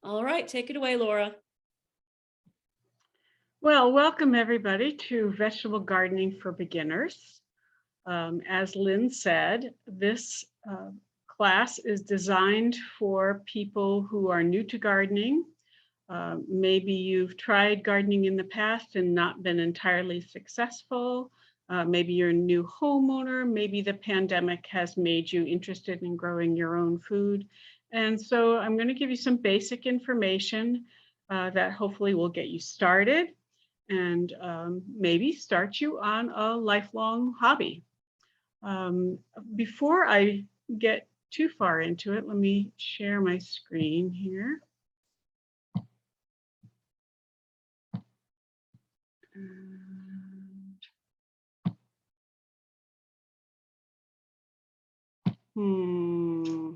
All right, take it away, Laura. Well, welcome everybody to Vegetable Gardening for Beginners. As Lynn said, this class is designed for people who are new to gardening. Maybe you've tried gardening in the past and not been entirely successful. Maybe you're a new homeowner. Maybe the pandemic has made you interested in growing your own food. And so I'm going to give you some basic information that hopefully will get you started and maybe start you on a lifelong hobby. Before I get too far into it, let me share my screen here.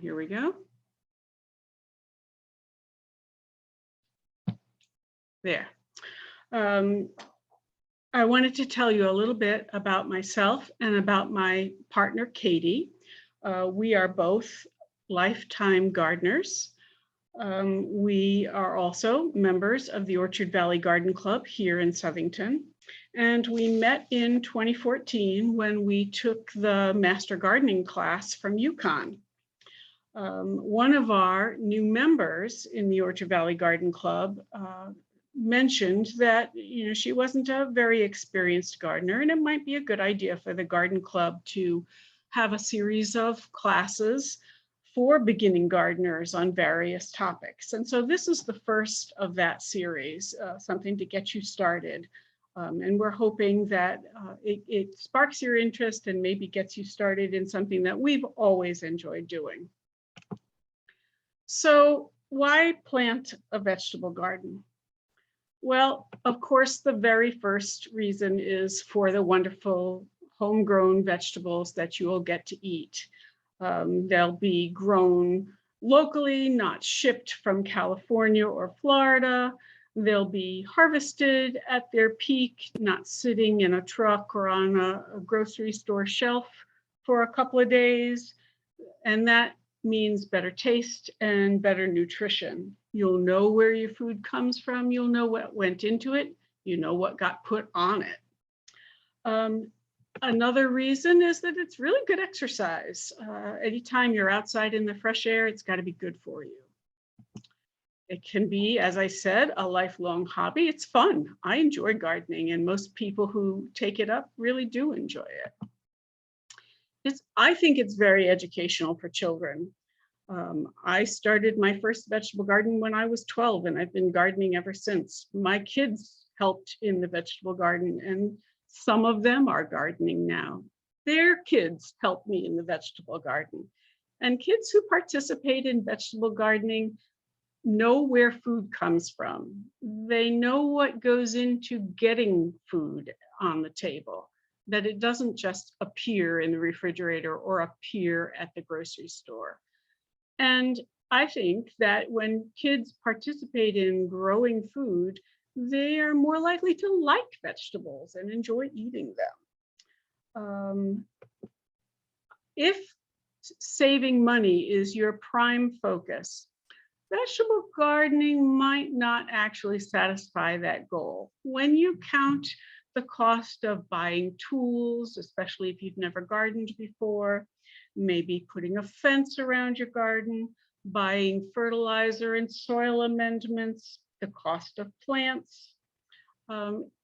Here we go. There. I wanted to tell you a little bit about myself and about my partner, Katie. We are both lifetime gardeners. We are also members of the Orchard Valley Garden Club here in Southington. And we met in 2014 when we took the Master Gardening class from UConn. One of our new members in the Orchard Valley Garden Club mentioned that she wasn't a very experienced gardener, and it might be a good idea for the garden club to have a series of classes for beginning gardeners on various topics. And so this is the first of that series, something to get you started. And we're hoping that it sparks your interest and maybe gets you started in something that we've always enjoyed doing. So why plant a vegetable garden? Well, of course, the very first reason is for the wonderful homegrown vegetables that you will get to eat. They'll be grown locally, not shipped from California or Florida. They'll be harvested at their peak, not sitting in a truck or on a grocery store shelf for a couple of days. And that means better taste and better nutrition. You'll know where your food comes from. You'll know what went into it. You know what got put on it. Another reason is that it's really good exercise. Anytime you're outside in the fresh air, it's got to be good for you. It can be, as I said, a lifelong hobby. It's fun. I enjoy gardening, and most people who take it up really do enjoy it. I think it's very educational for children. I started my first vegetable garden when I was 12, and I've been gardening ever since. My kids helped in the vegetable garden, and some of them are gardening now. Their kids helped me in the vegetable garden. And kids who participate in vegetable gardening know where food comes from. They know what goes into getting food on the table, that it doesn't just appear in the refrigerator or appear at the grocery store. And I think that when kids participate in growing food, they are more likely to like vegetables and enjoy eating them. If saving money is your prime focus, vegetable gardening might not actually satisfy that goal. When you count the cost of buying tools, especially if you've never gardened before, maybe putting a fence around your garden, buying fertilizer and soil amendments, the cost of plants,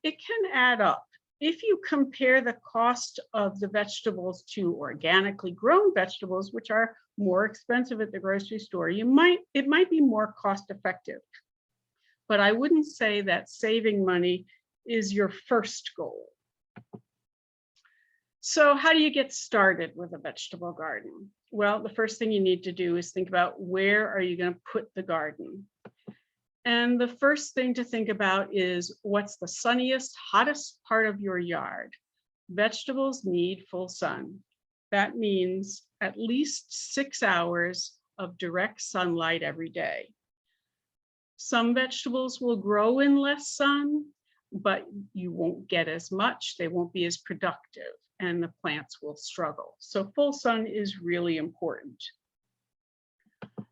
it can add up. If you compare the cost of the vegetables to organically grown vegetables, which are more expensive at the grocery store, it might be more cost effective. But I wouldn't say that saving money is your first goal. So how do you get started with a vegetable garden? Well, the first thing you need to do is think about where are you going to put the garden? And the first thing to think about is what's the sunniest, hottest part of your yard? Vegetables need full sun. That means at least 6 hours of direct sunlight every day. Some vegetables will grow in less sun, but you won't get as much. They won't be as productive, and the plants will struggle. So full sun is really important.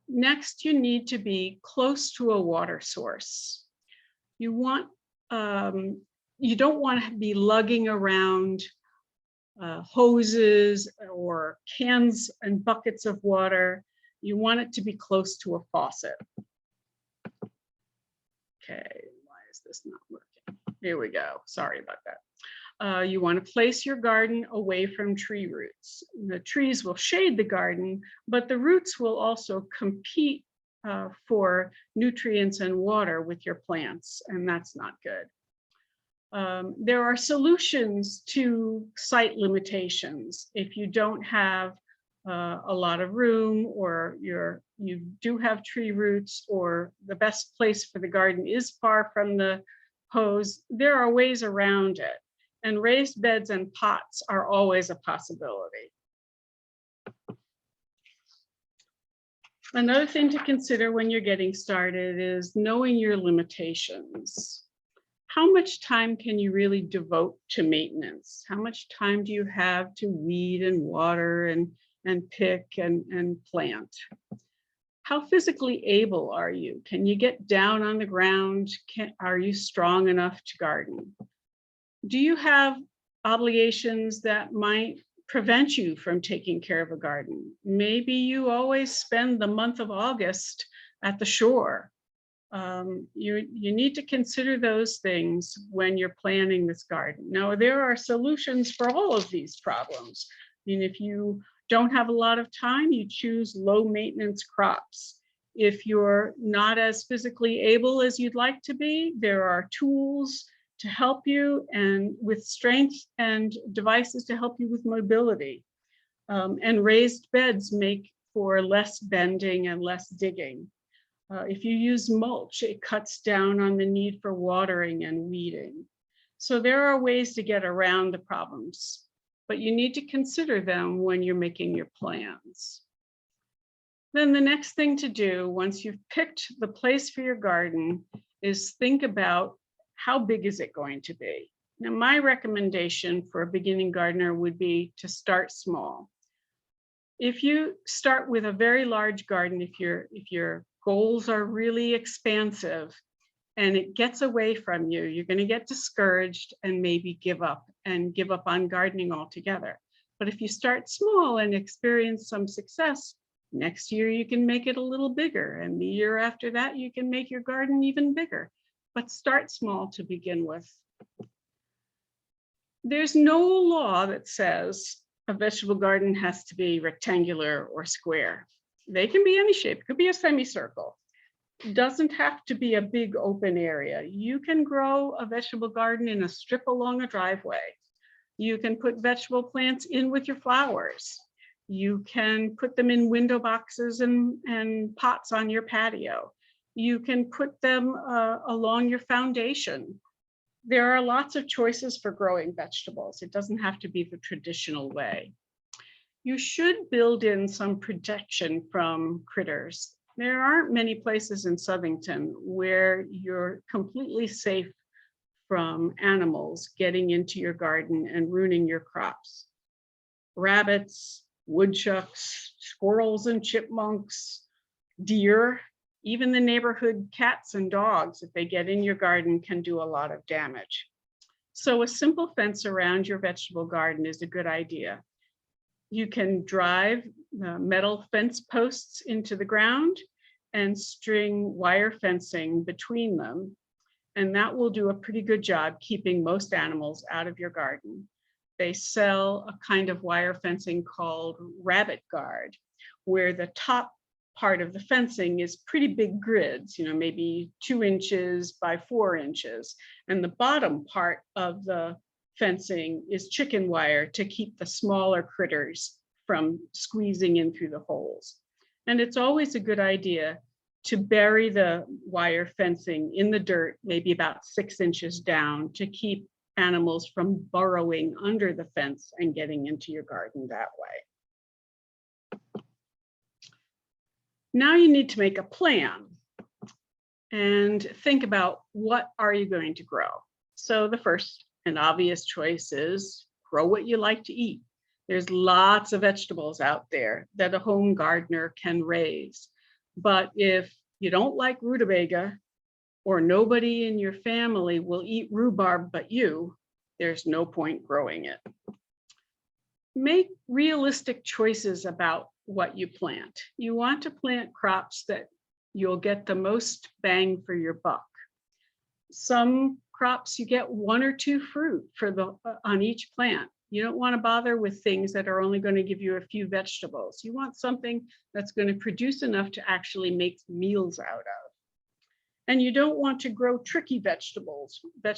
Next, you need to be close to a water source. You don't want to be lugging around hoses or cans and buckets of water. You want it to be close to a faucet. Okay, why is this not working? Here we go. Sorry about that. You want to place your garden away from tree roots. The trees will shade the garden, but the roots will also compete for nutrients and water with your plants, and that's not good. There are solutions to site limitations. If you don't have a lot of room, or you do have tree roots, or the best place for the garden is far from the hose, there are ways around it. And raised beds and pots are always a possibility. Another thing to consider when you're getting started is knowing your limitations. How much time can you really devote to maintenance? How much time do you have to weed and water and pick and plant? How physically able are you? Can you get down on the ground? Are you strong enough to garden? Do you have obligations that might prevent you from taking care of a garden? Maybe you always spend the month of August at the shore. You need to consider those things when you're planning this garden. Now, there are solutions for all of these problems. I mean, if you don't have a lot of time, you choose low maintenance crops. If you're not as physically able as you'd like to be, there are tools to help you, and with strength, and devices to help you with mobility. And raised beds make for less bending and less digging. If you use mulch, it cuts down on the need for watering and weeding. So there are ways to get around the problems, but you need to consider them when you're making your plans. Then the next thing to do, once you've picked the place for your garden, is think about how big is it going to be. Now, my recommendation for a beginning gardener would be to start small. If you start with a very large garden, if your goals are really expansive and it gets away from you, you're going to get discouraged and maybe give up on gardening altogether. But if you start small and experience some success, next year you can make it a little bigger, and the year after that you can make your garden even bigger. But start small to begin with. There's no law that says a vegetable garden has to be rectangular or square. They can be any shape. It could be a semicircle. It doesn't have to be a big open area. You can grow a vegetable garden in a strip along a driveway. You can put vegetable plants in with your flowers. You can put them in window boxes and pots on your patio. You can put them along your foundation. There are lots of choices for growing vegetables. It doesn't have to be the traditional way. You should build in some protection from critters. There aren't many places in Southington where you're completely safe from animals getting into your garden and ruining your crops. Rabbits, woodchucks, squirrels and chipmunks, deer, even the neighborhood cats and dogs, if they get in your garden, can do a lot of damage. So a simple fence around your vegetable garden is a good idea. You can drive metal fence posts into the ground and string wire fencing between them. And that will do a pretty good job keeping most animals out of your garden. They sell a kind of wire fencing called rabbit guard, where the top part of the fencing is pretty big grids, maybe 2 inches by 4 inches. And the bottom part of the fencing is chicken wire to keep the smaller critters from squeezing in through the holes. And it's always a good idea to bury the wire fencing in the dirt, maybe about 6 inches down, to keep animals from burrowing under the fence and getting into your garden that way. Now you need to make a plan and think about what are you going to grow. So the first and obvious choice is grow what you like to eat. There's lots of vegetables out there that a home gardener can raise. But if you don't like rutabaga, or nobody in your family will eat rhubarb but you, there's no point growing it. Make realistic choices about what you plant. You want to plant crops that you'll get the most bang for your buck. Some crops you get 1 or 2 fruit on each plant. You don't want to bother with things that are only going to give you a few vegetables. You want something that's going to produce enough to actually make meals out of. And you don't want to grow tricky vegetables that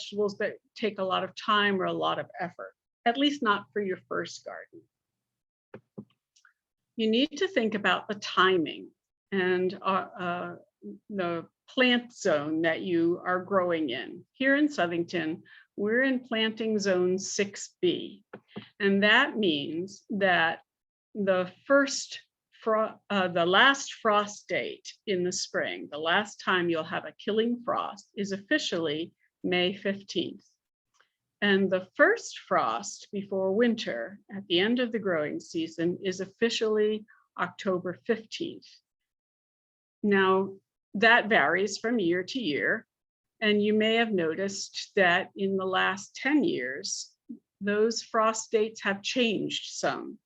take a lot of time or a lot of effort, at least not for your first garden. You need to think about the timing and the plant zone that you are growing in. Here in Southington, we're in planting zone 6B. And that means that the last frost date in the spring, the last time you'll have a killing frost, is officially May 15th. And the first frost before winter at the end of the growing season is officially October 15th. Now, that varies from year to year. And you may have noticed that in the last 10 years, those frost dates have changed some.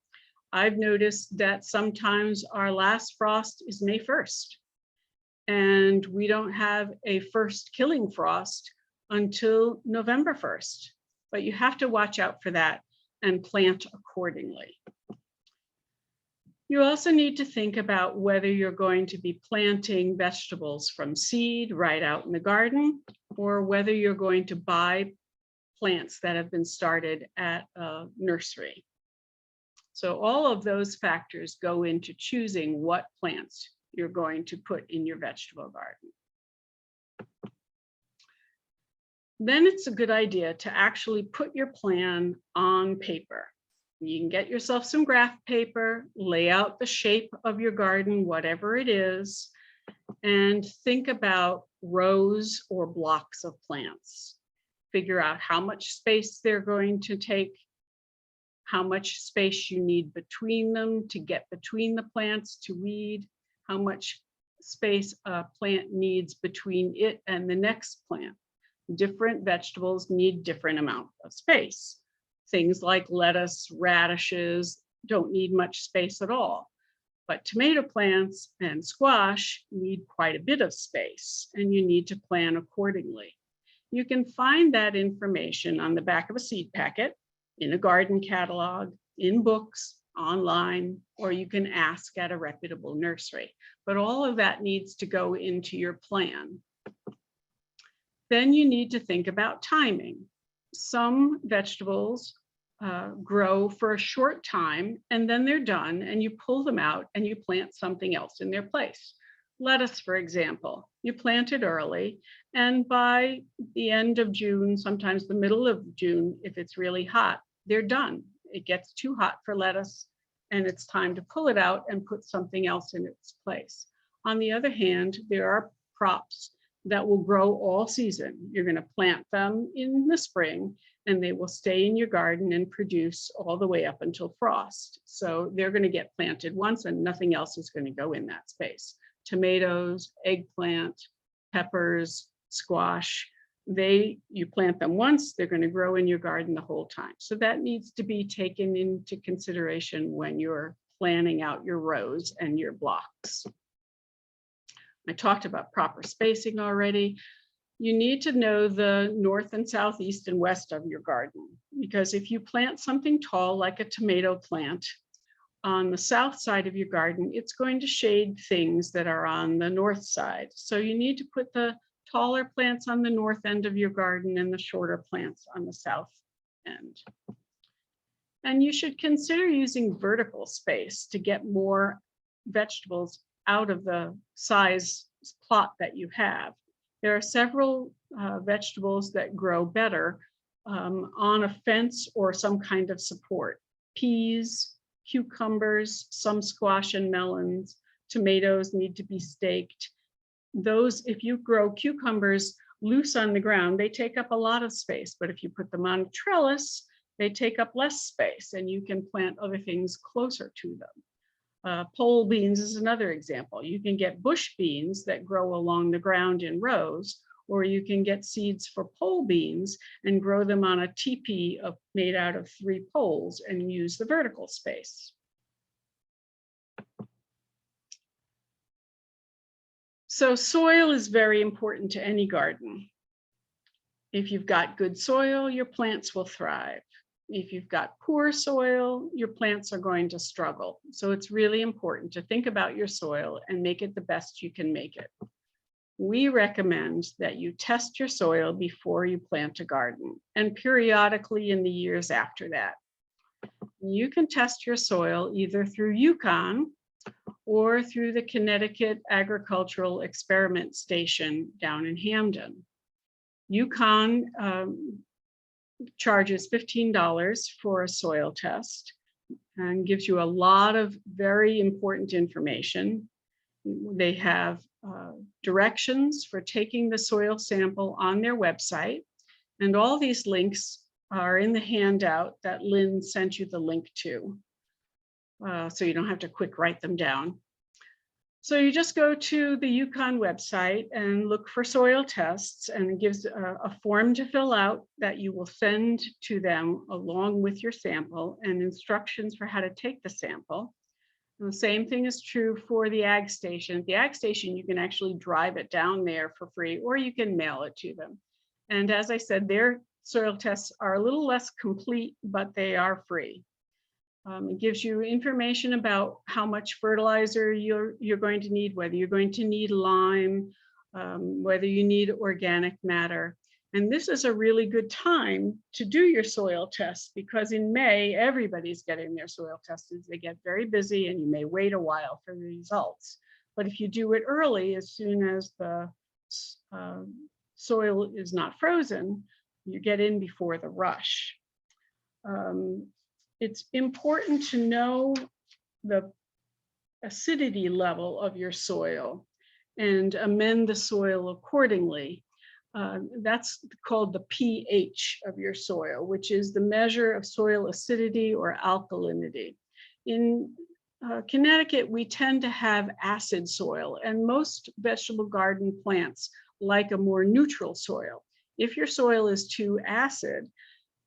I've noticed that sometimes our last frost is May 1st, and we don't have a first killing frost until November 1st. But you have to watch out for that and plant accordingly. You also need to think about whether you're going to be planting vegetables from seed right out in the garden, or whether you're going to buy plants that have been started at a nursery. So all of those factors go into choosing what plants you're going to put in your vegetable garden. Then it's a good idea to actually put your plan on paper. You can get yourself some graph paper, lay out the shape of your garden, whatever it is, and think about rows or blocks of plants. Figure out how much space they're going to take, how much space you need between them to get between the plants to weed, how much space a plant needs between it and the next plant. Different vegetables need different amount of space. Things like lettuce, radishes don't need much space at all. But tomato plants and squash need quite a bit of space, and you need to plan accordingly. You can find that information on the back of a seed packet, in a garden catalog, in books, online, or you can ask at a reputable nursery. But all of that needs to go into your plan. Then you need to think about timing. Some vegetables grow for a short time and then they're done, and you pull them out and you plant something else in their place. Lettuce, for example, you plant it early, and by the end of June, sometimes the middle of June, if it's really hot, they're done. It gets too hot for lettuce and it's time to pull it out and put something else in its place. On the other hand, there are crops that will grow all season. You're going to plant them in the spring and they will stay in your garden and produce all the way up until frost. So they're going to get planted once and nothing else is going to go in that space. Tomatoes, eggplant, peppers, squash, you plant them once, they're going to grow in your garden the whole time. So that needs to be taken into consideration when you're planning out your rows and your blocks. I talked about proper spacing already. You need to know the north and south, east and west of your garden, because if you plant something tall like a tomato plant on the south side of your garden, it's going to shade things that are on the north side. So you need to put the taller plants on the north end of your garden and the shorter plants on the south end. And you should consider using vertical space to get more vegetables out of the size plot that you have. There are several vegetables that grow better on a fence or some kind of support. Peas, cucumbers, some squash and melons, tomatoes need to be staked. Those, if you grow cucumbers loose on the ground, they take up a lot of space, but if you put them on a trellis, they take up less space and you can plant other things closer to them. Pole beans is another example. You can get bush beans that grow along the ground in rows, or you can get seeds for pole beans and grow them on a teepee made out of 3 poles and use the vertical space. So soil is very important to any garden. If you've got good soil, your plants will thrive. If you've got poor soil, your plants are going to struggle. So it's really important to think about your soil and make it the best you can make it. We recommend that you test your soil before you plant a garden and periodically in the years after that. You can test your soil either through UConn or through the Connecticut Agricultural Experiment Station down in Hampden. UConn charges $15 for a soil test and gives you a lot of very important information. They have directions for taking the soil sample on their website, and all these links are in the handout that Lynn sent you the link to, so you don't have to quick write them down. So you just go to the UConn website and look for soil tests, and it gives a form to fill out that you will send to them along with your sample and instructions for how to take the sample. And the same thing is true for the ag station. At the ag station, you can actually drive it down there for free, or you can mail it to them. And as I said, their soil tests are a little less complete, but they are free. It gives you information about how much fertilizer you're going to need, whether you're going to need lime, whether you need organic matter. And this is a really good time to do your soil tests, because in May, everybody's getting their soil tested. They get very busy and you may wait a while for the results. But if you do it early, as soon as the soil is not frozen, you get in before the rush. It's important to know the acidity level of your soil and amend the soil accordingly. That's called the pH of your soil, which is the measure of soil acidity or alkalinity. In Connecticut, we tend to have acid soil, and most vegetable garden plants like a more neutral soil. If your soil is too acid,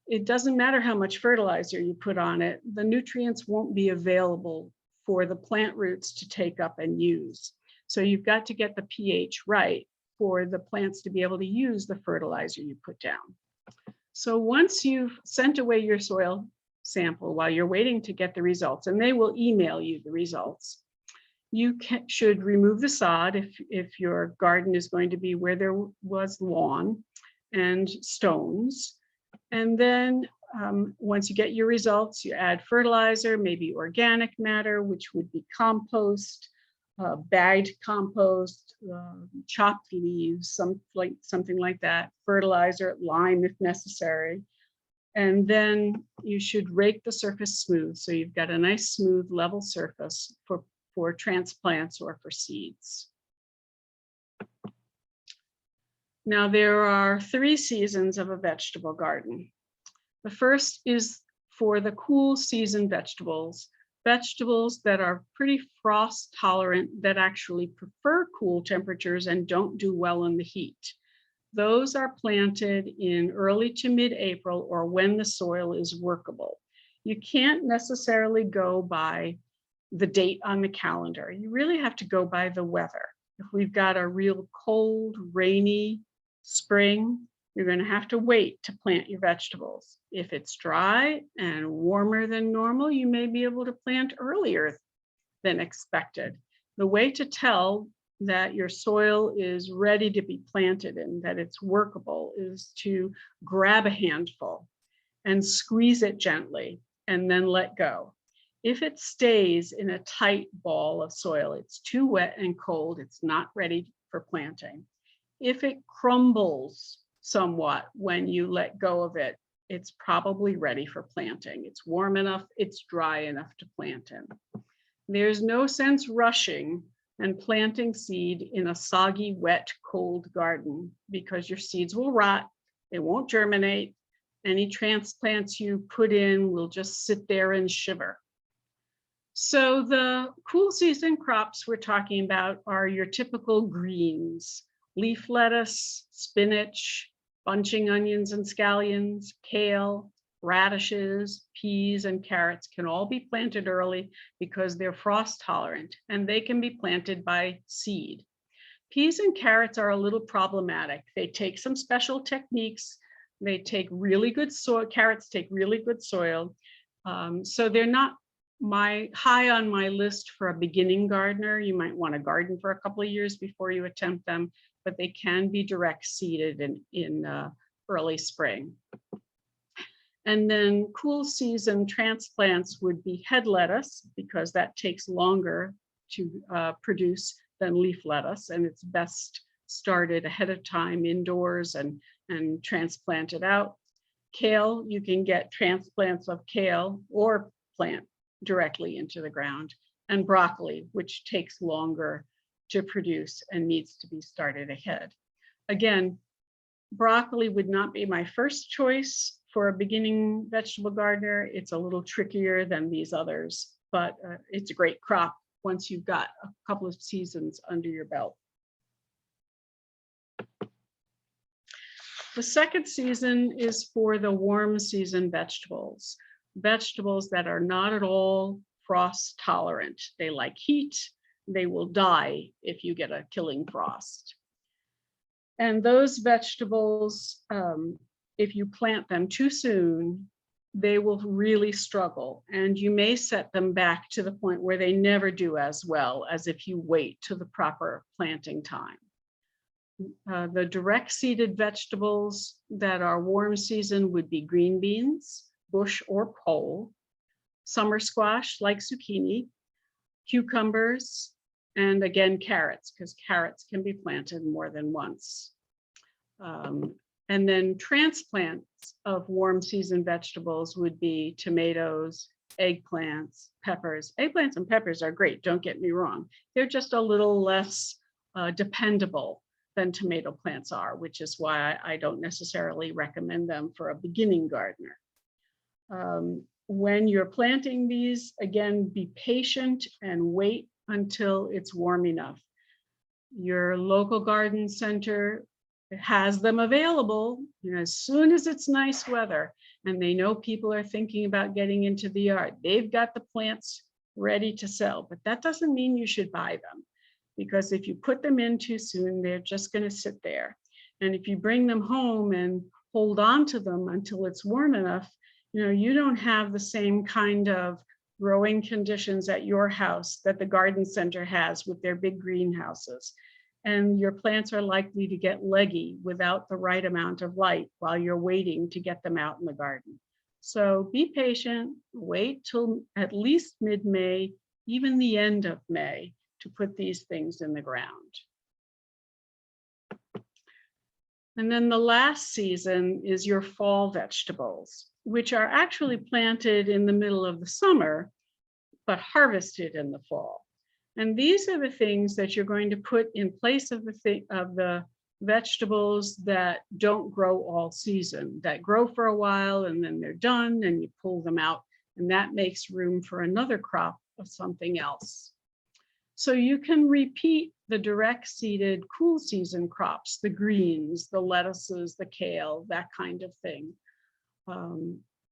it doesn't matter how much fertilizer you put on it, the nutrients won't be available for the plant roots to take up and use. So you've got to get the pH right for the plants to be able to use the fertilizer you put down. So once you've sent away your soil sample, while you're waiting to get the results, and they will email you the results, you should remove the sod if your garden is going to be where there was lawn and stones. And then once you get your results, you add fertilizer, maybe organic matter, which would be compost, bagged compost, chopped leaves, something like that, fertilizer, lime if necessary. And then you should rake the surface smooth, so you've got a nice smooth level surface for transplants or for seeds. Now, there are 3 seasons of a vegetable garden. The first is for the cool season vegetables, vegetables that are pretty frost tolerant, that actually prefer cool temperatures and don't do well in the heat. Those are planted in early to mid-April, or when the soil is workable. You can't necessarily go by the date on the calendar. You really have to go by the weather. If we've got a real cold, rainy spring, you're going to have to wait to plant your vegetables. If it's dry and warmer than normal, you may be able to plant earlier than expected. The way to tell that your soil is ready to be planted and that it's workable is to grab a handful and squeeze it gently and then let go. If it stays in a tight ball of soil, it's too wet and cold, it's not ready for planting. If it crumbles somewhat when you let go of it, it's probably ready for planting. It's warm enough, it's dry enough to plant in. There's no sense rushing and planting seed in a soggy, wet, cold garden, because your seeds will rot, they won't germinate. Any transplants you put in will just sit there and shiver. So the cool season crops we're talking about are your typical greens: leaf lettuce, spinach, bunching onions and scallions, kale, radishes, peas, and carrots can all be planted early because they're frost tolerant, and they can be planted by seed. Peas and carrots are a little problematic. They take some special techniques. They take really good soil. Carrots take really good soil. So they're not high on my list for a beginning gardener. You might want to garden for a couple of years before you attempt them, but they can be direct seeded in early spring. And then cool season transplants would be head lettuce, because that takes longer to produce than leaf lettuce, and it's best started ahead of time indoors and transplanted out. Kale, you can get transplants of kale or plant directly into the ground. And broccoli, which takes longer to produce and needs to be started ahead. Again, broccoli would not be my first choice for a beginning vegetable gardener. It's a little trickier than these others, but it's a great crop once you've got a couple of seasons under your belt. The second season is for the warm season vegetables, vegetables that are not at all frost tolerant. They like heat. They will die if you get a killing frost. And those vegetables, if you plant them too soon, they will really struggle, and you may set them back to the point where they never do as well as if you wait to the proper planting time. The direct seeded vegetables that are warm season would be green beans, bush or pole, summer squash like zucchini, cucumbers, and again, carrots, because carrots can be planted more than once. And then transplants of warm season vegetables would be tomatoes, eggplants, peppers. Eggplants and peppers are great, don't get me wrong. They're just a little less dependable than tomato plants are, which is why I don't necessarily recommend them for a beginning gardener. When you're planting these, again, be patient and wait until it's warm enough. Your local garden center has them available, as soon as it's nice weather and they know people are thinking about getting into the yard. They've got the plants ready to sell, but that doesn't mean you should buy them, because if you put them in too soon, they're just going to sit there. And if you bring them home and hold on to them until it's warm enough, you don't have the same kind of growing conditions at your house that the garden center has with their big greenhouses. And your plants are likely to get leggy without the right amount of light while you're waiting to get them out in the garden. So be patient, wait till at least mid-May, even the end of May, to put these things in the ground. And then the last season is your fall vegetables, which are actually planted in the middle of the summer, but harvested in the fall. And these are the things that you're going to put in place of the vegetables that don't grow all season, that grow for a while and then they're done and you pull them out, and that makes room for another crop of something else. So you can repeat the direct seeded cool season crops, the greens, the lettuces, the kale, that kind of thing,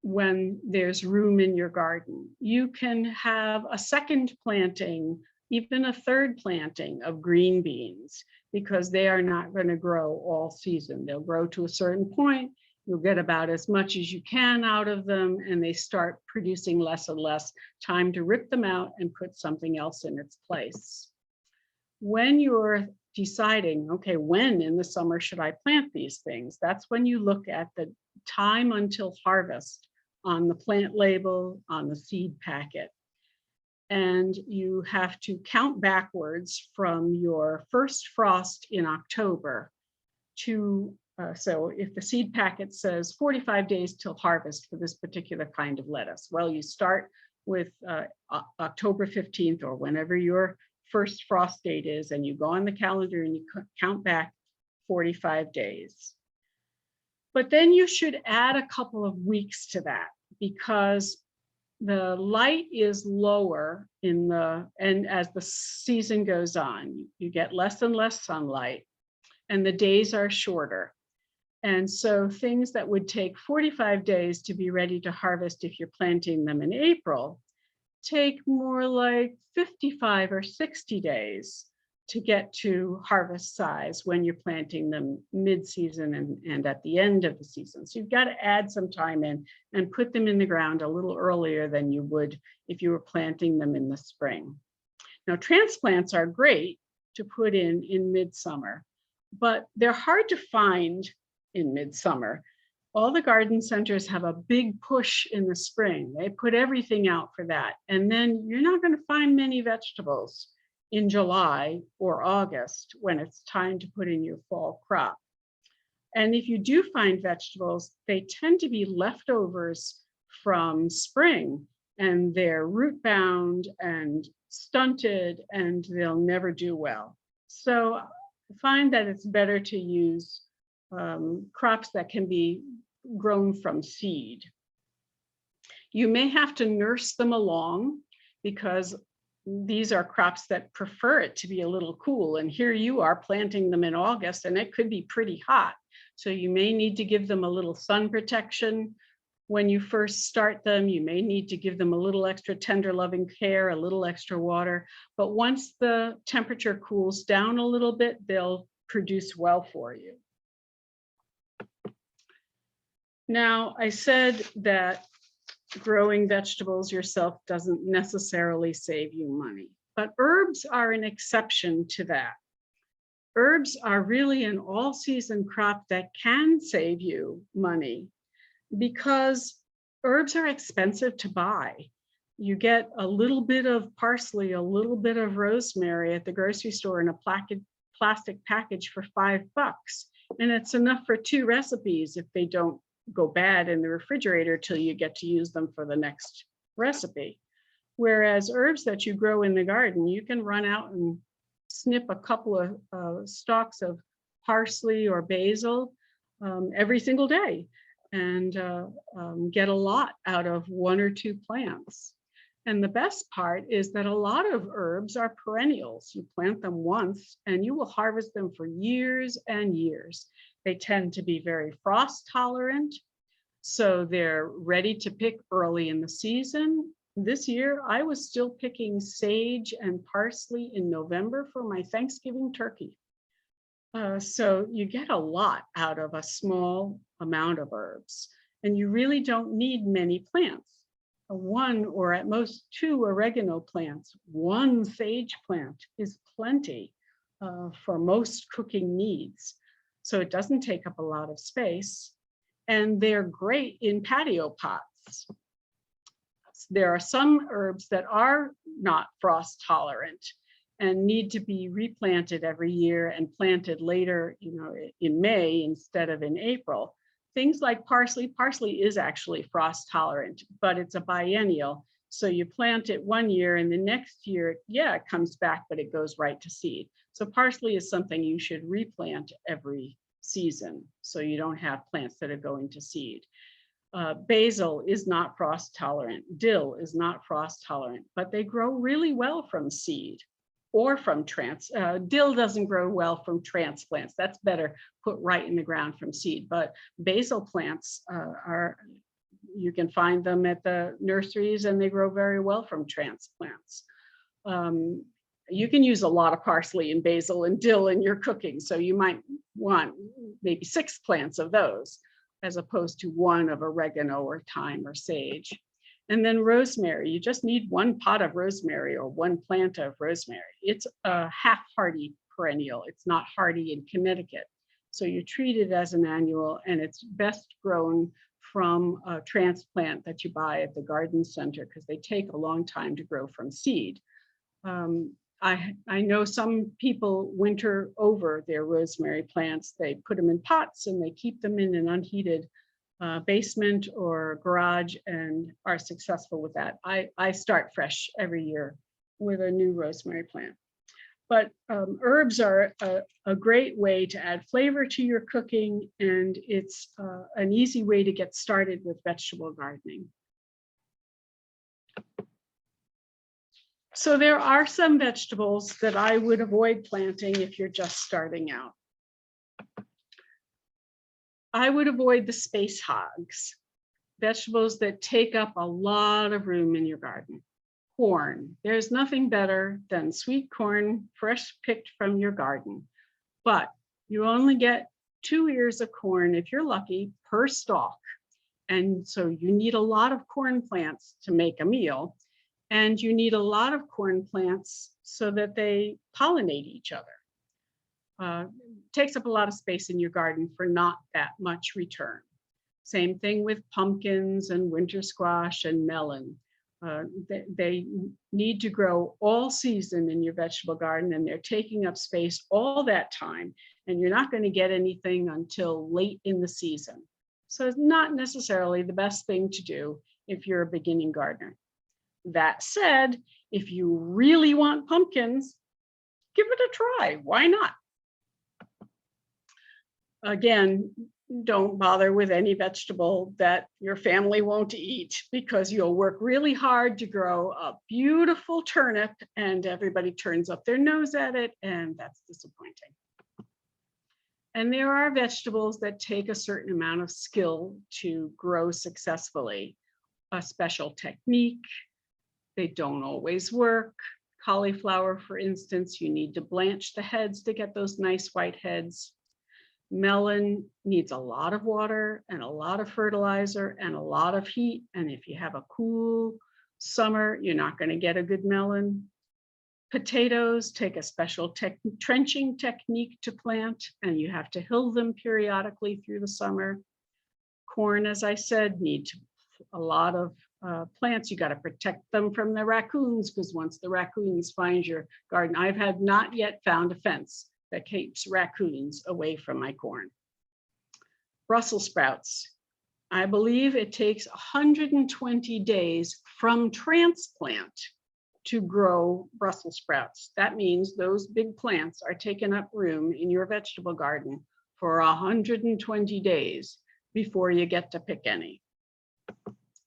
when there's room in your garden. You can have a second planting, even a third planting of green beans, because they are not going to grow all season. They'll grow to a certain point. You'll get about as much as you can out of them, and they start producing less and less. Time to rip them out and put something else in its place. When you're deciding, okay, when in the summer should I plant these things? That's when you look at the time until harvest on the plant label, on the seed packet. And you have to count backwards from your first frost in October to, so if the seed packet says 45 days till harvest for this particular kind of lettuce, well, you start with October 15th or whenever your first frost date is, and you go on the calendar and you count back 45 days. But then you should add a couple of weeks to that, because the light is lower and as the season goes on, you get less and less sunlight and the days are shorter. And so things that would take 45 days to be ready to harvest if you're planting them in April take more like 55 or 60 days to get to harvest size when you're planting them mid-season and at the end of the season. So you've got to add some time in and put them in the ground a little earlier than you would if you were planting them in the spring. Now, transplants are great to put in midsummer, but they're hard to find in midsummer. All the garden centers have a big push in the spring. They put everything out for that. And then you're not going to find many vegetables in July or August when it's time to put in your fall crop. And if you do find vegetables, they tend to be leftovers from spring, and they're root bound and stunted, and they'll never do well. So I find that it's better to use crops that can be grown from seed. You may have to nurse them along because these are crops that prefer it to be a little cool. And here you are planting them in August and it could be pretty hot. So you may need to give them a little sun protection when you first start them. You may need to give them a little extra tender loving care, a little extra water. But once the temperature cools down a little bit, they'll produce well for you. Now, I said that growing vegetables yourself doesn't necessarily save you money, but herbs are an exception to that. Herbs are really an all-season crop that can save you money because herbs are expensive to buy. You get a little bit of parsley, a little bit of rosemary at the grocery store in a plastic package for $5. And it's enough for 2 recipes if they don't go bad in the refrigerator till you get to use them for the next recipe. Whereas herbs that you grow in the garden, you can run out and snip a couple of stalks of parsley or basil every single day and get a lot out of 1 or 2 plants. And the best part is that a lot of herbs are perennials. You plant them once and you will harvest them for years and years. They tend to be very frost tolerant, so they're ready to pick early in the season. This year, I was still picking sage and parsley in November for my Thanksgiving turkey. So you get a lot out of a small amount of herbs, and you really don't need many plants. 1 or at most 2 oregano plants, 1 sage plant is plenty for most cooking needs. So it doesn't take up a lot of space, and they're great in patio pots. There are some herbs that are not frost tolerant and need to be replanted every year and planted later, in May instead of in April. Things like parsley. Parsley is actually frost tolerant, but it's a biennial. So you plant it 1 year and the next year, it comes back, but it goes right to seed. So parsley is something you should replant every season so you don't have plants that are going to seed. Basil is not frost tolerant. Dill is not frost tolerant, but they grow really well from seed or from dill doesn't grow well from transplants. That's better put right in the ground from seed. But basil plants you can find them at the nurseries and they grow very well from transplants. You can use a lot of parsley and basil and dill in your cooking. So you might want maybe 6 plants of those as opposed to 1 of oregano or thyme or sage. And then rosemary, you just need 1 pot of rosemary or 1 plant of rosemary. It's a half hardy perennial. It's not hardy in Connecticut. So you treat it as an annual, and it's best grown from a transplant that you buy at the garden center because they take a long time to grow from seed. I know some people winter over their rosemary plants. They put them in pots and they keep them in an unheated basement or garage and are successful with that. I start fresh every year with a new rosemary plant. But herbs are a great way to add flavor to your cooking, and it's an easy way to get started with vegetable gardening. So there are some vegetables that I would avoid planting if you're just starting out. I would avoid the space hogs, vegetables that take up a lot of room in your garden. Corn. There's nothing better than sweet corn, fresh picked from your garden. But you only get 2 ears of corn, if you're lucky, per stalk. And so you need a lot of corn plants to make a meal. And you need a lot of corn plants so that they pollinate each other. Takes up a lot of space in your garden for not that much return. Same thing with pumpkins and winter squash and melon. They need to grow all season in your vegetable garden, and they're taking up space all that time, and you're not going to get anything until late in the season. So it's not necessarily the best thing to do if you're a beginning gardener. That said, if you really want pumpkins, give it a try. Why not? Again, don't bother with any vegetable that your family won't eat, because you'll work really hard to grow a beautiful turnip and everybody turns up their nose at it, and that's disappointing. And there are vegetables that take a certain amount of skill to grow successfully, a special technique. They don't always work. Cauliflower, for instance, you need to blanch the heads to get those nice white heads. Melon needs a lot of water and a lot of fertilizer and a lot of heat. And if you have a cool summer, you're not going to get a good melon. Potatoes take a special trenching technique to plant, and you have to hill them periodically through the summer. Corn, as I said, need a lot of plants. You got to protect them from the raccoons, because once the raccoons find your garden, I've not yet found a fence that keeps raccoons away from my corn. Brussels sprouts. I believe it takes 120 days from transplant to grow Brussels sprouts. That means those big plants are taking up room in your vegetable garden for 120 days before you get to pick any.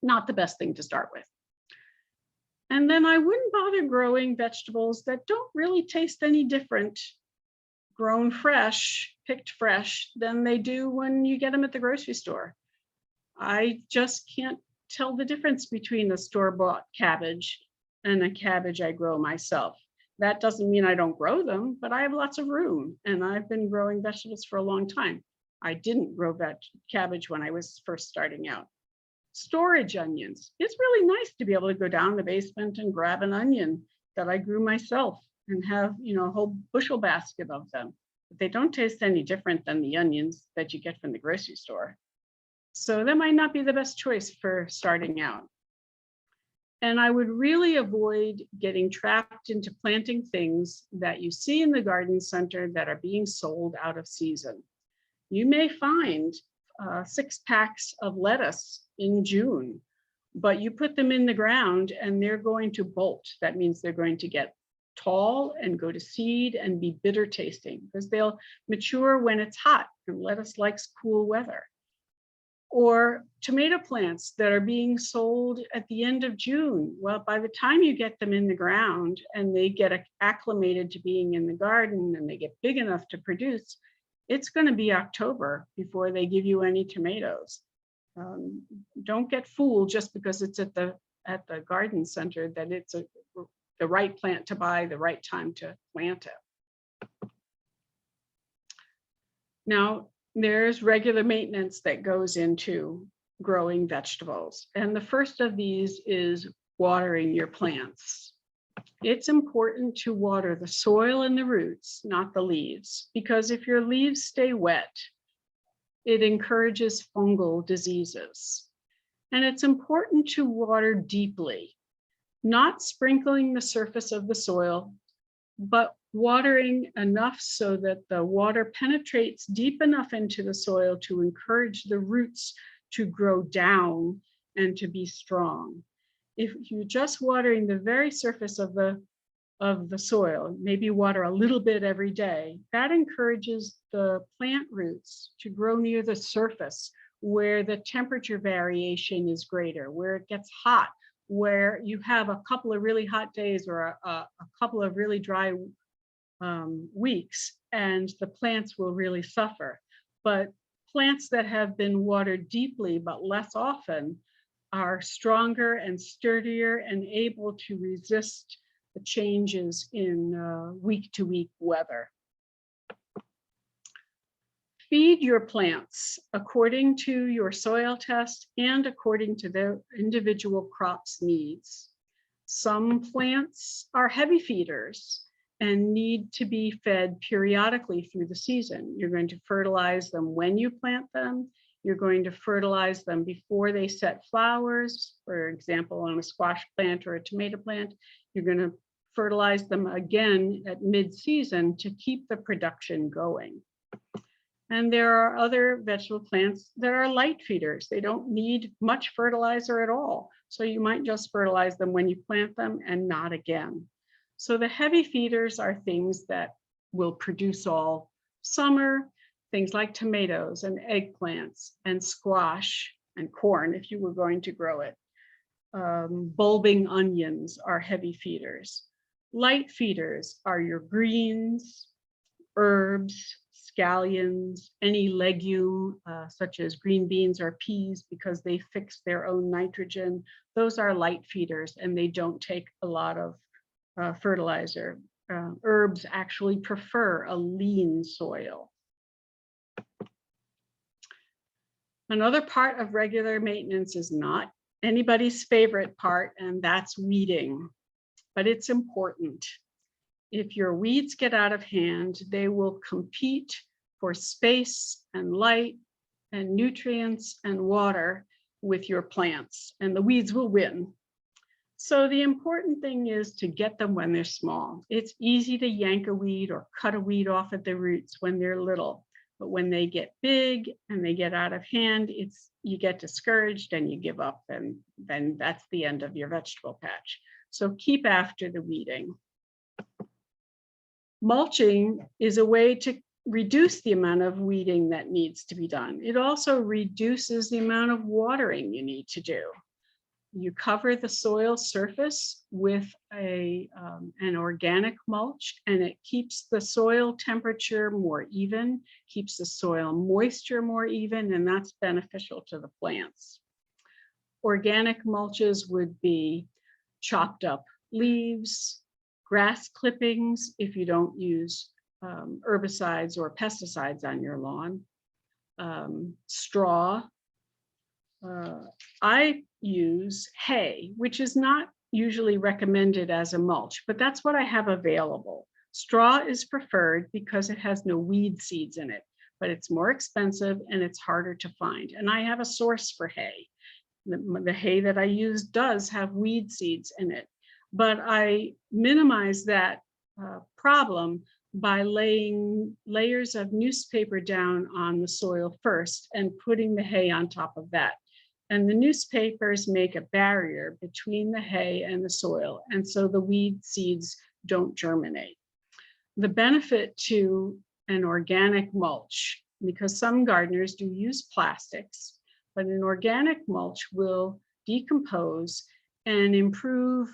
Not the best thing to start with. And then I wouldn't bother growing vegetables that don't really taste any different grown fresh, picked fresh, than they do when you get them at the grocery store. I just can't tell the difference between a store-bought cabbage and a cabbage I grow myself. That doesn't mean I don't grow them, but I have lots of room, and I've been growing vegetables for a long time. I didn't grow cabbage when I was first starting out. Storage onions. It's really nice to be able to go down the basement and grab an onion that I grew myself and have, a whole bushel basket of them. But they don't taste any different than the onions that you get from the grocery store. So that might not be the best choice for starting out. And I would really avoid getting trapped into planting things that you see in the garden center that are being sold out of season. You may find 6 packs of lettuce in June, but you put them in the ground and they're going to bolt. That means they're going to get tall and go to seed and be bitter tasting, because they'll mature when it's hot, and lettuce likes cool weather. Or tomato plants that are being sold at the end of June. Well, by the time you get them in the ground and they get acclimated to being in the garden and they get big enough to produce, it's going to be October before they give you any tomatoes. Don't get fooled just because it's at the garden center that it's the right plant to buy, the right time to plant it. Now, there's regular maintenance that goes into growing vegetables. And the first of these is watering your plants. It's important to water the soil and the roots, not the leaves, because if your leaves stay wet, it encourages fungal diseases. And it's important to water deeply, not sprinkling the surface of the soil, but watering enough so that the water penetrates deep enough into the soil to encourage the roots to grow down and to be strong. If you're just watering the very surface of the soil, maybe water a little bit every day, that encourages the plant roots to grow near the surface where the temperature variation is greater, where it gets hot, where you have a couple of really hot days or a couple of really dry weeks, and the plants will really suffer. But plants that have been watered deeply but less often are stronger and sturdier and able to resist the changes in week-to-week weather. Feed your plants according to your soil test and according to their individual crop's needs. Some plants are heavy feeders and need to be fed periodically through the season. You're going to fertilize them when you plant them. You're going to fertilize them before they set flowers. For example, on a squash plant or a tomato plant, you're going to fertilize them again at mid-season to keep the production going. And there are other vegetable plants that are light feeders. They don't need much fertilizer at all. So you might just fertilize them when you plant them and not again. So the heavy feeders are things that will produce all summer, things like tomatoes and eggplants and squash and corn if you were going to grow it. Bulbing onions are heavy feeders. Light feeders are your greens, herbs, scallions, any legume such as green beans or peas, because they fix their own nitrogen. Those are light feeders and they don't take a lot of fertilizer. Herbs actually prefer a lean soil. Another part of regular maintenance is not anybody's favorite part, and that's weeding, but it's important. If your weeds get out of hand, they will compete for space and light and nutrients and water with your plants, and the weeds will win. So the important thing is to get them when they're small. It's easy to yank a weed or cut a weed off at the roots when they're little, but when they get big and they get out of hand, you get discouraged and you give up, and then that's the end of your vegetable patch. So keep after the weeding. Mulching is a way to reduce the amount of weeding that needs to be done. It also reduces the amount of watering you need to do. You cover the soil surface with an organic mulch, and it keeps the soil temperature more even, keeps the soil moisture more even, and that's beneficial to the plants. Organic mulches would be chopped up leaves, grass clippings if you don't use herbicides or pesticides on your lawn, straw. I use hay, which is not usually recommended as a mulch, but that's what I have available. Straw is preferred because it has no weed seeds in it, but it's more expensive and it's harder to find. And I have a source for hay. The hay that I use does have weed seeds in it, but I minimize that problem by laying layers of newspaper down on the soil first and putting the hay on top of that. And the newspapers make a barrier between the hay and the soil, and so the weed seeds don't germinate. The benefit to an organic mulch, because some gardeners do use plastics, but an organic mulch will decompose and improve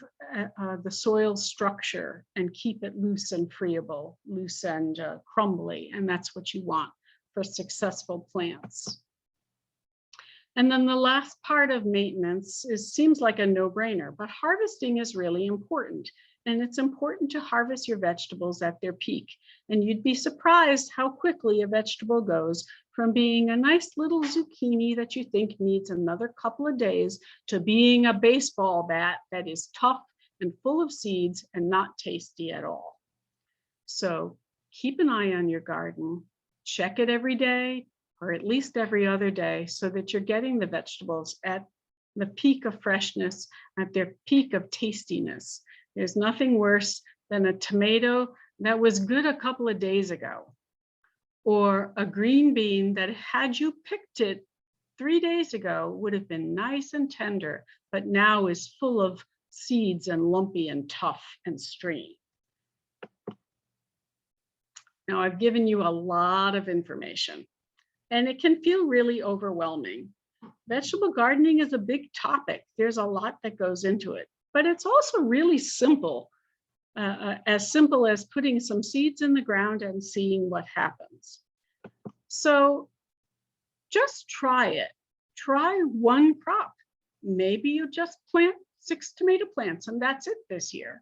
the soil structure and keep it loose and friable, loose and crumbly, and that's what you want for successful plants. And then the last part of maintenance seems like a no-brainer, but harvesting is really important. And it's important to harvest your vegetables at their peak. And you'd be surprised how quickly a vegetable goes from being a nice little zucchini that you think needs another couple of days to being a baseball bat that is tough and full of seeds and not tasty at all. So keep an eye on your garden, check it every day, or at least every other day, so that you're getting the vegetables at the peak of freshness, at their peak of tastiness. There's nothing worse than a tomato that was good a couple of days ago, or a green bean that had you picked it 3 days ago would have been nice and tender, but now is full of seeds and lumpy and tough and stringy. Now I've given you a lot of information, and it can feel really overwhelming, Vegetable gardening is a big topic. There's a lot that goes into it, but it's also really simple, as simple as putting some seeds in the ground and seeing what happens. So just try it. Try one crop. Maybe you just plant 6 tomato plants and that's it this year.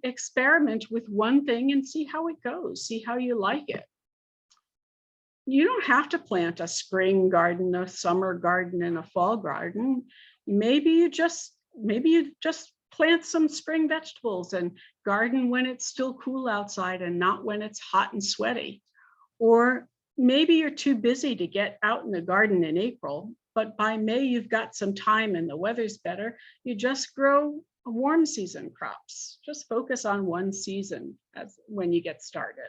Experiment with one thing and see how it goes, see how you like it. You don't have to plant a spring garden, a summer garden, and a fall garden. Maybe you just plant some spring vegetables and garden when it's still cool outside and not when it's hot and sweaty. Or maybe you're too busy to get out in the garden in April, but by May you've got some time and the weather's better. You just grow warm season crops. Just focus on one season when you get started.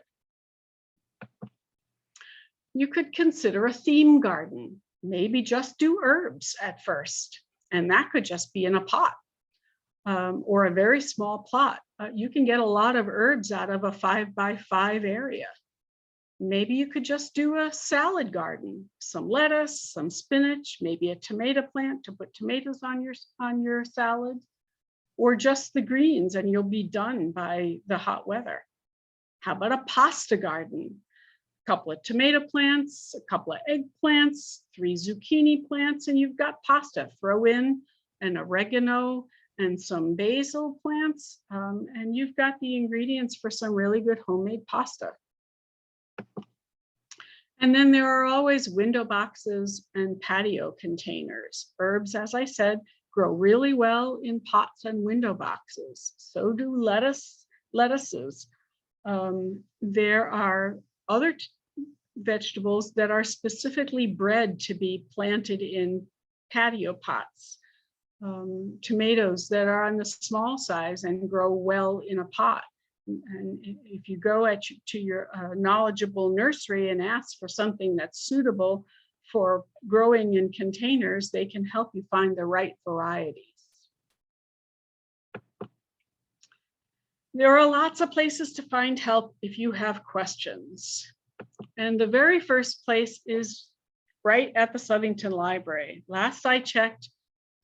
You could consider a theme garden. Maybe just do herbs at first, and that could just be in a pot or a very small plot. You can get a lot of herbs out of a 5x5 area. Maybe you could just do a salad garden, some lettuce, some spinach, maybe a tomato plant to put tomatoes on your salad, or just the greens, and you'll be done by the hot weather. How about a pasta garden? A couple of tomato plants, a couple of eggplants, 3 zucchini plants, and you've got pasta. Throw in an oregano and some basil plants, and you've got the ingredients for some really good homemade pasta. And then there are always window boxes and patio containers. Herbs, as I said, grow really well in pots and window boxes. So do lettuces. There are other vegetables that are specifically bred to be planted in patio pots. Tomatoes that are on the small size and grow well in a pot. And if you go to your knowledgeable nursery and ask for something that's suitable for growing in containers, they can help you find the right varieties. There are lots of places to find help if you have questions. And the very first place is right at the Southington Library. Last I checked,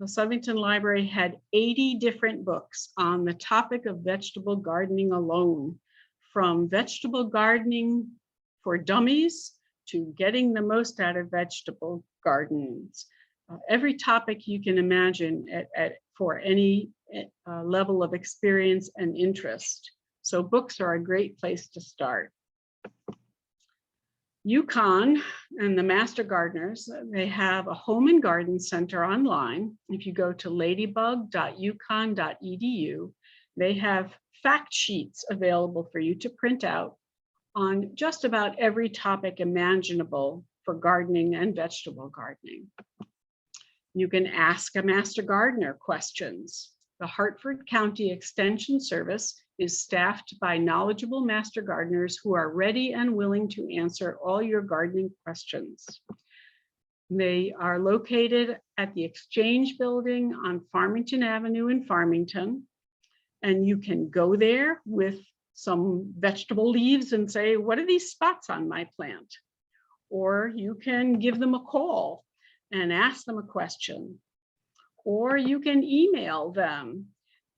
the Southington Library had 80 different books on the topic of vegetable gardening alone, from vegetable gardening for dummies to getting the most out of vegetable gardens. Every topic you can imagine for any level of experience and interest. So books are a great place to start. UConn and the Master Gardeners, they have a home and garden center online. If you go to ladybug.uconn.edu, they have fact sheets available for you to print out on just about every topic imaginable for gardening and vegetable gardening. You can ask a Master Gardener questions. The Hartford County Extension Service is staffed by knowledgeable Master Gardeners who are ready and willing to answer all your gardening questions. They are located at the Exchange Building on Farmington Avenue in Farmington. And you can go there with some vegetable leaves and say, what are these spots on my plant? Or you can give them a call and ask them a question. Or you can email them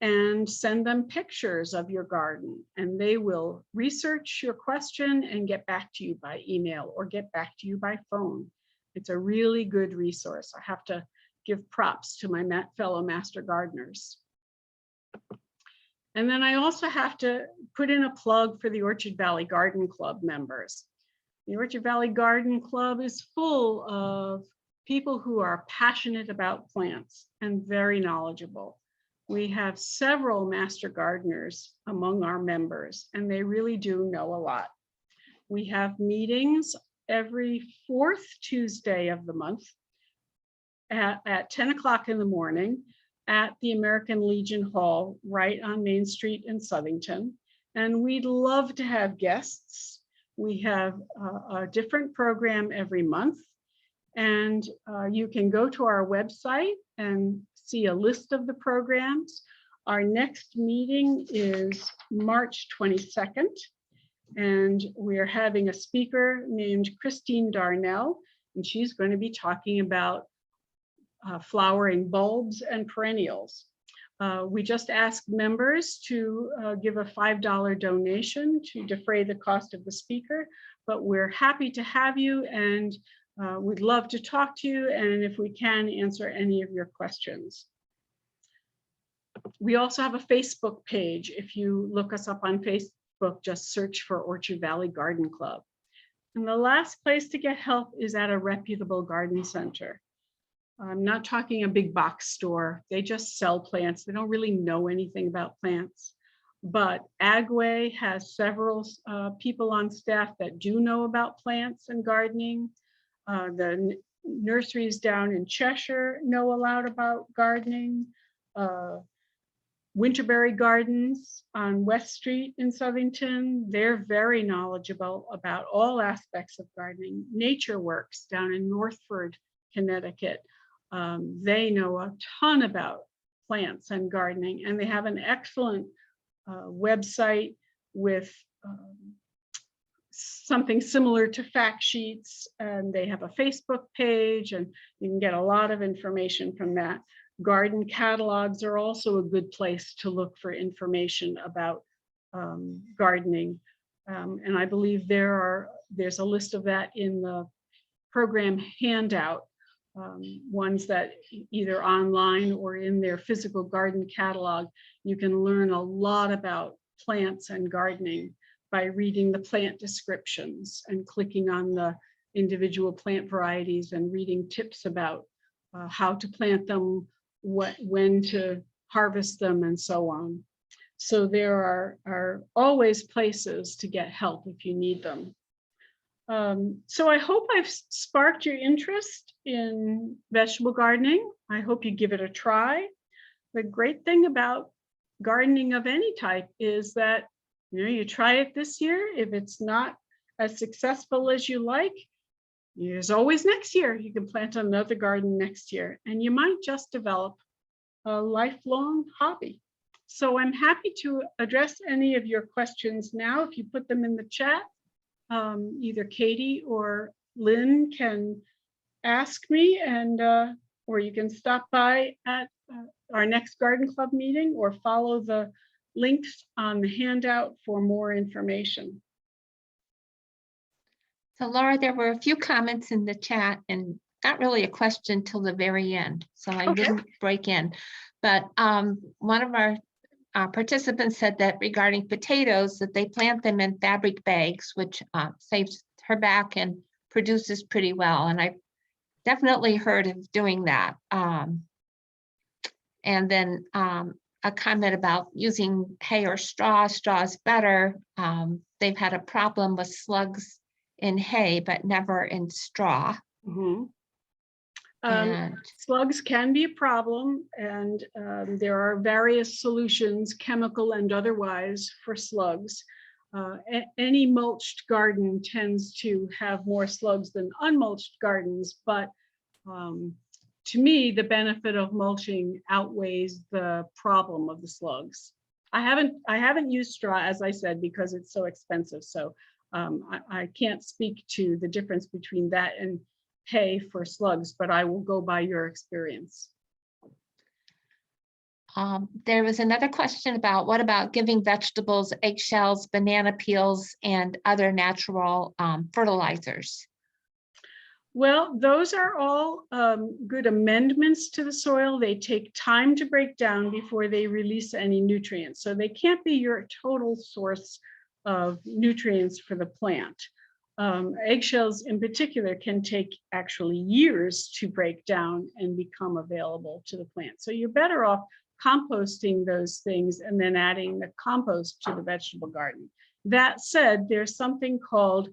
and send them pictures of your garden, and they will research your question and get back to you by email or get back to you by phone. It's a really good resource. I have to give props to my fellow Master Gardeners. And then I also have to put in a plug for the Orchard Valley Garden Club members. The Orchard Valley Garden Club is full of people who are passionate about plants and very knowledgeable. We have several Master Gardeners among our members, and they really do know a lot. We have meetings every 4th Tuesday of the month at 10 o'clock in the morning at the American Legion Hall right on Main Street in Southington. And we'd love to have guests. We have a different program every month. And you can go to our website and see a list of the programs. Our next meeting is March 22nd, and we're having a speaker named Christine Darnell, and she's going to be talking about flowering bulbs and perennials. We just asked members to give a $5 donation to defray the cost of the speaker, but we're happy to have you, and we'd love to talk to you, and if we can, answer any of your questions. We also have a Facebook page. If you look us up on Facebook, just search for Orchard Valley Garden Club. And the last place to get help is at a reputable garden center. I'm not talking a big box store. They just sell plants. They don't really know anything about plants. But Agway has several people on staff that do know about plants and gardening. The nurseries down in Cheshire know a lot about gardening. Winterberry Gardens on West Street in Southington, they're very knowledgeable about all aspects of gardening. Nature Works down in Northford, Connecticut, they know a ton about plants and gardening, and they have an excellent website with something similar to fact sheets, and they have a Facebook page, and you can get a lot of information from that. Garden catalogs are also a good place to look for information about gardening. And I believe there's a list of that in the program handout, ones that either online or in their physical garden catalog. You can learn a lot about plants and gardening by reading the plant descriptions and clicking on the individual plant varieties and reading tips about how to plant them, when to harvest them, and so on. So there are always places to get help if you need them. So I hope I've sparked your interest in vegetable gardening. I hope you give it a try. The great thing about gardening of any type is that you try it this year. If it's not as successful as you like, there's always next year. You can plant another garden next year, and you might just develop a lifelong hobby. So I'm happy to address any of your questions now. If you put them in the chat, either Katie or Lynn can ask me, and or you can stop by at our next garden club meeting or follow the links on the handout for more information. So Laura, there were a few comments in the chat and not really a question till the very end, so I didn't break in. But one of our participants said that regarding potatoes, that they plant them in fabric bags, which saves her back and produces pretty well. And I've definitely heard of doing that. And then a comment about using hay or straw. Straw is better. They've had a problem with slugs in hay, but never in straw. Mm-hmm. Slugs can be a problem, and there are various solutions, chemical and otherwise, for slugs. Any mulched garden tends to have more slugs than unmulched gardens, but to me, the benefit of mulching outweighs the problem of the slugs. I haven't used straw, as I said, because it's so expensive. So I can't speak to the difference between that and hay for slugs, but I will go by your experience. There was another question about what about giving vegetables, eggshells, banana peels, and other natural fertilizers? Well, those are all good amendments to the soil. They take time to break down before they release any nutrients. So they can't be your total source of nutrients for the plant. Eggshells in particular can take actually years to break down and become available to the plant. So you're better off composting those things and then adding the compost to the vegetable garden. That said, there's something called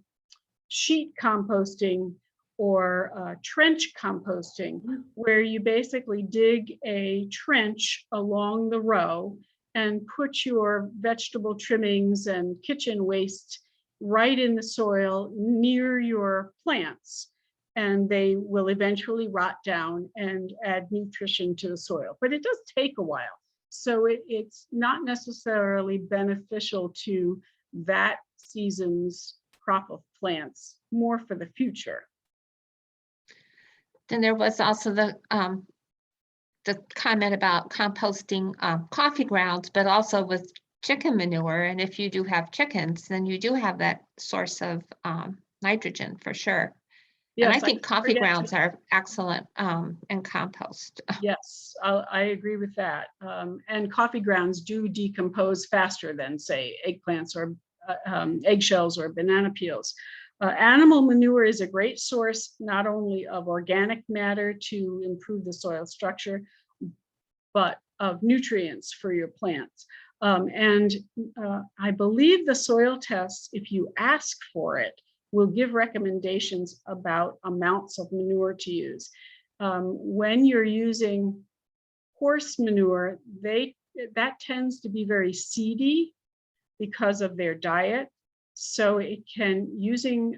sheet composting or trench composting, where you basically dig a trench along the row and put your vegetable trimmings and kitchen waste right in the soil near your plants, and they will eventually rot down and add nutrition to the soil. But it does take a while, so it's not necessarily beneficial to that season's crop of plants, more for the future. Then there was also the comment about composting coffee grounds, but also with chicken manure. And if you do have chickens, then you do have that source of nitrogen for sure. And I Yes, think coffee forget to- grounds are excellent in compost. Yes, I agree with that. And coffee grounds do decompose faster than, say, eggplants or eggshells or banana peels. Animal manure is a great source, not only of organic matter to improve the soil structure, but of nutrients for your plants. I believe the soil tests, if you ask for it, will give recommendations about amounts of manure to use. When you're using horse manure, that tends to be very seedy because of their diet. So using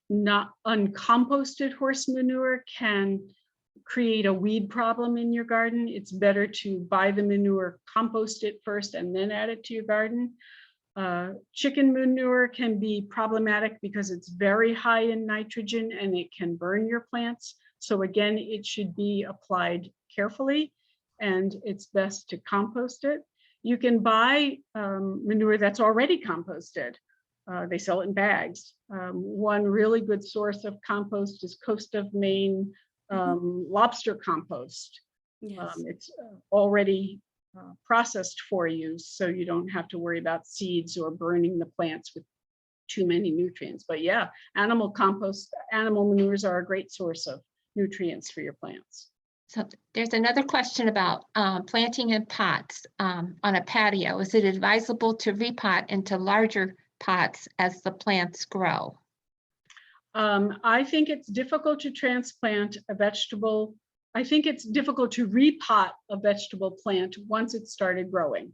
not uncomposted horse manure can create a weed problem in your garden. It's better to buy the manure, compost it first, and then add it to your garden. Chicken manure can be problematic because it's very high in nitrogen and it can burn your plants. So again, it should be applied carefully, and it's best to compost it. You can buy manure that's already composted. They sell it in bags. One really good source of compost is Coast of Maine lobster compost. Yes. It's already processed for you, so you don't have to worry about seeds or burning the plants with too many nutrients. But yeah, animal compost, animal manures are a great source of nutrients for your plants. So there's another question about planting in pots on a patio. Is it advisable to repot into larger pots as the plants grow? I think it's difficult to transplant a vegetable. I think it's difficult to repot a vegetable plant once it started growing.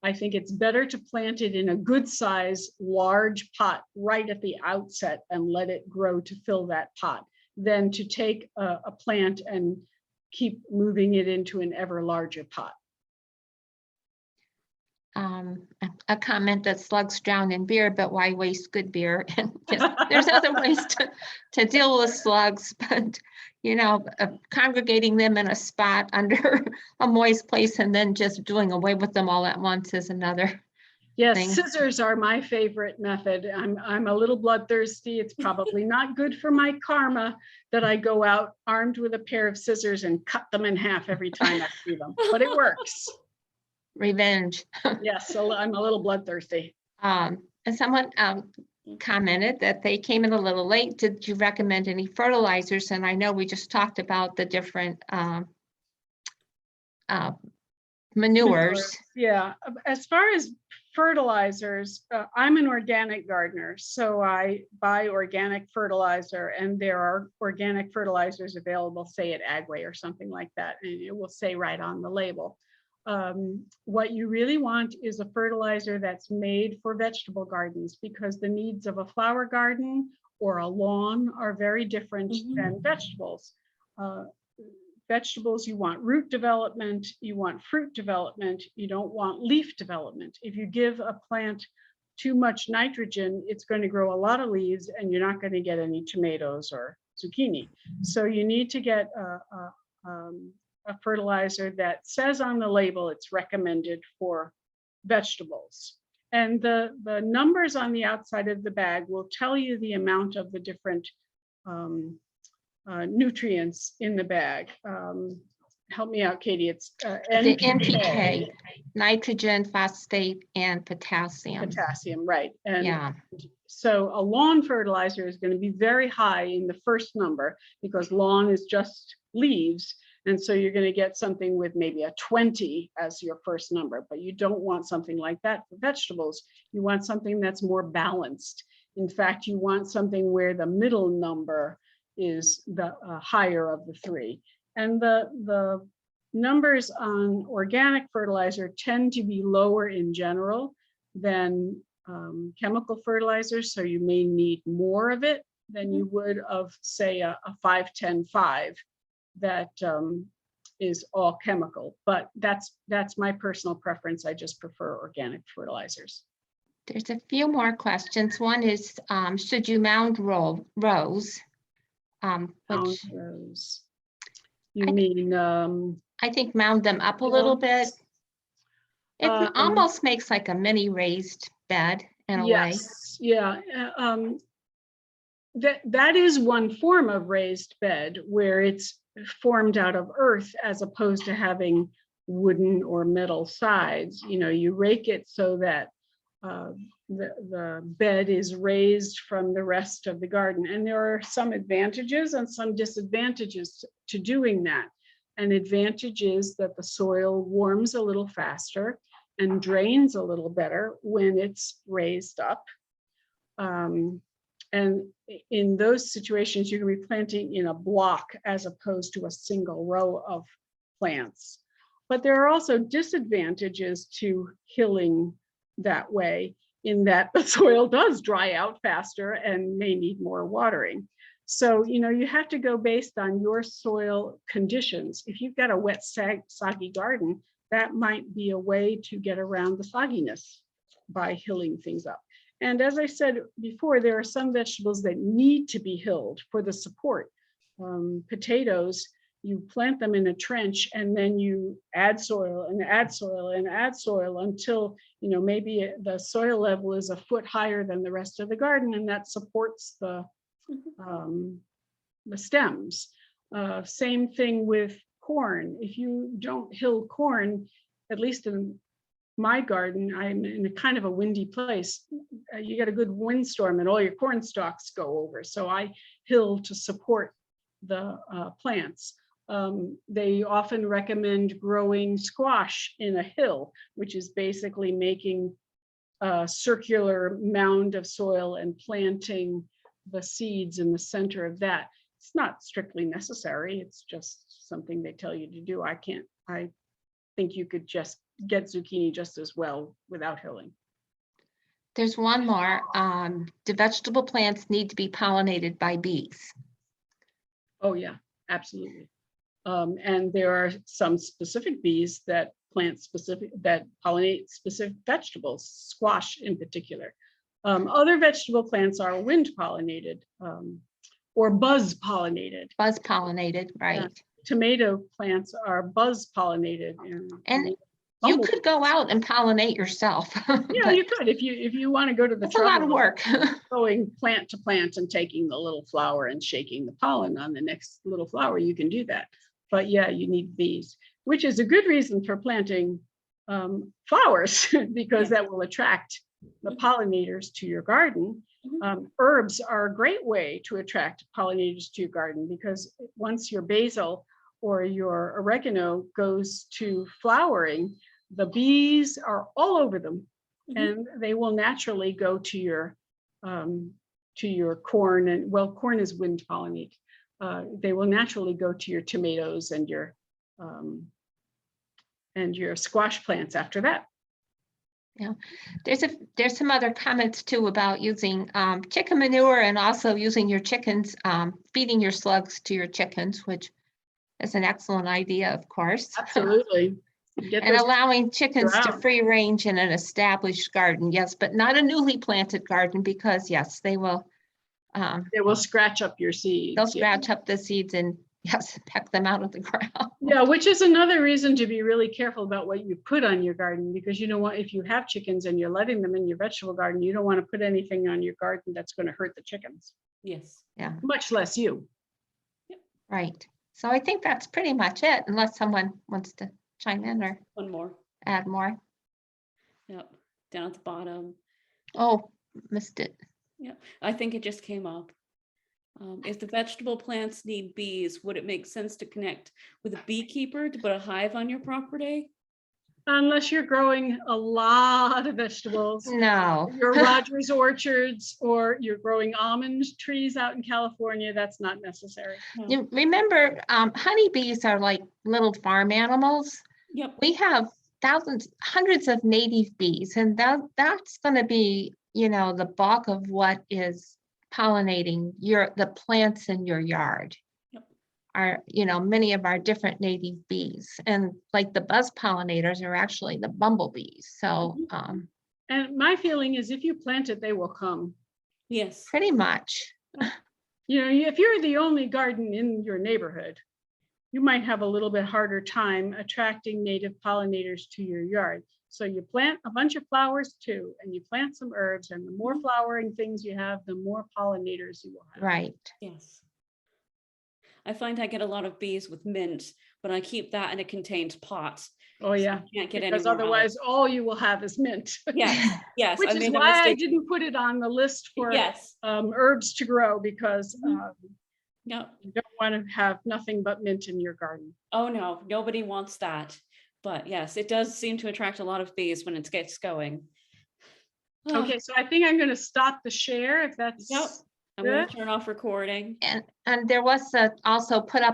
I think it's better to plant it in a good size, large pot right at the outset and let it grow to fill that pot, than to take a plant and keep moving it into an ever larger pot. A comment that slugs drown in beer, but why waste good beer? And yes, there's other ways to deal with slugs, but congregating them in a spot under a moist place and then just doing away with them all at once is another. Yes, thing. Scissors are my favorite method. I'm a little bloodthirsty. It's probably not good for my karma that I go out armed with a pair of scissors and cut them in half every time I see them, but it works. Revenge. Yes, so I'm a little bloodthirsty. And someone commented that they came in a little late. Did you recommend any fertilizers? And I know we just talked about the different manures. Yeah, as far as fertilizers, I'm an organic gardener, so I buy organic fertilizer, and there are organic fertilizers available, say at Agway or something like that, and it will say right on the label. What you really want is a fertilizer that's made for vegetable gardens, because the needs of a flower garden or a lawn are very different than vegetables. Vegetables, you want root development, you want fruit development, you don't want leaf development. If you give a plant too much nitrogen, it's going to grow a lot of leaves and you're not going to get any tomatoes or zucchini. So you need to get a fertilizer that says on the label it's recommended for vegetables. And the numbers on the outside of the bag will tell you the amount of the different nutrients in the bag. Help me out, Katie. It's The NPK, nitrogen, phosphate, and potassium. Potassium, right. And Yeah. so a lawn fertilizer is going to be very high in the first number, because lawn is just leaves. And so you're going to get something with maybe a 20 as your first number, but you don't want something like that for vegetables. You want something that's more balanced. In fact, you want something where the middle number is the higher of the three. And the numbers on organic fertilizer tend to be lower in general than chemical fertilizers. So you may need more of it than you would of, say, a 5-10-5 that is all chemical. But that's my personal preference. I just prefer organic fertilizers. There's a few more questions. One is, should you mound rows? which Rose. You mean, I think mound them up a little bit. It Um, almost makes like a mini raised bed in a way. yes, yeah. That is one form of raised bed where it's formed out of earth as opposed to having wooden or metal sides. You know, you rake it so that the bed is raised from the rest of the garden. And there are some advantages and some disadvantages to doing that. An advantage is that the soil warms a little faster and drains a little better when it's raised up. And in those situations, you can be planting in a block as opposed to a single row of plants. But there are also disadvantages to hilling that way, in that the soil does dry out faster and may need more watering. So, you know, you have to go based on your soil conditions. If you've got a wet, soggy garden, that might be a way to get around the sogginess by hilling things up. And as I said before, there are some vegetables that need to be hilled for the support. Potatoes, you plant them in a trench and then you add soil and add soil and add soil until, you know, maybe the soil level is a foot higher than the rest of the garden, and that supports the stems. Same thing with corn. If you don't hill corn, at least in my garden, I'm in a kind of a windy place. You get a good windstorm and all your corn stalks go over. So I hill to support the plants. They often recommend growing squash in a hill, which is basically making a circular mound of soil and planting the seeds in the center of that. It's not strictly necessary. It's just something they tell you to do. I think you could just get zucchini just as well without hilling. There's one more. Do vegetable plants need to be pollinated by bees? Oh yeah, absolutely. And there are some specific bees that pollinate specific vegetables, squash in particular. Other vegetable plants are wind pollinated or buzz pollinated. Buzz pollinated, right. Yeah. Tomato plants are buzz pollinated. And you could go out and pollinate yourself. Yeah, you could if you want to go to the trouble. It's a lot of work. Going plant to plant and taking the little flower and shaking the pollen on the next little flower, you can do that. But yeah, you need bees, which is a good reason for planting flowers because that will attract the pollinators to your garden. Herbs are a great way to attract pollinators to your garden because once your basil or your oregano goes to flowering, the bees are all over them, and they will naturally go to your corn. And well, corn is wind pollinated. They will naturally go to your tomatoes and your squash plants after that. Yeah, there's some other comments too about using chicken manure and also using your chickens, feeding your slugs to your chickens, which is an excellent idea, of course. Absolutely. And allowing chickens to free range in an established garden, yes, but not a newly planted garden because yes, they will scratch up your seeds. They'll scratch up the seeds and yes, peck them out of the ground. Yeah, which is another reason to be really careful about what you put on your garden, because you know what, if you have chickens and you're letting them in your vegetable garden, you don't want to put anything on your garden that's going to hurt the chickens. Yes. Yeah. Much less you. Yep. Right. So I think that's pretty much it, unless someone wants to chime in or One more. add more. Yep. Down at the bottom. Oh, missed it. Yep. I think it just came up. If the vegetable plants need bees, would it make sense to connect with a beekeeper to put a hive on your property? Unless you're growing a lot of vegetables. No. Your Rogers orchards or you're growing almond trees out in California, that's not necessary. No. You remember, honeybees are like little farm animals. Yep. We have thousands, hundreds of native bees, and that's going to be, you know, the bulk of what is pollinating the plants in your yard. Yep. Are, you know, many of our different native bees, and like the buzz pollinators are actually the bumblebees. So and my feeling is if you plant it, they will come. Yes. pretty much. You know, if you're the only garden in your neighborhood, you might have a little bit harder time attracting native pollinators to your yard. So you plant a bunch of flowers too, and you plant some herbs, and the more flowering things you have, the more pollinators you will have. Right. Yes. I find I get a lot of bees with mint, but I keep that in a contained pot. Oh yeah, You can't get any because more out. otherwise all you will have is mint. Yes, yes. Which I is made a why I mistake. didn't put it on the list for Yes. herbs to grow, because No. you don't want to have nothing but mint in your garden. Oh no, nobody wants that. But yes, it does seem to attract a lot of bees when it gets going. Okay, so I think I'm going to stop the share if that's Yep. I'm going good. to turn off recording. And there was also put up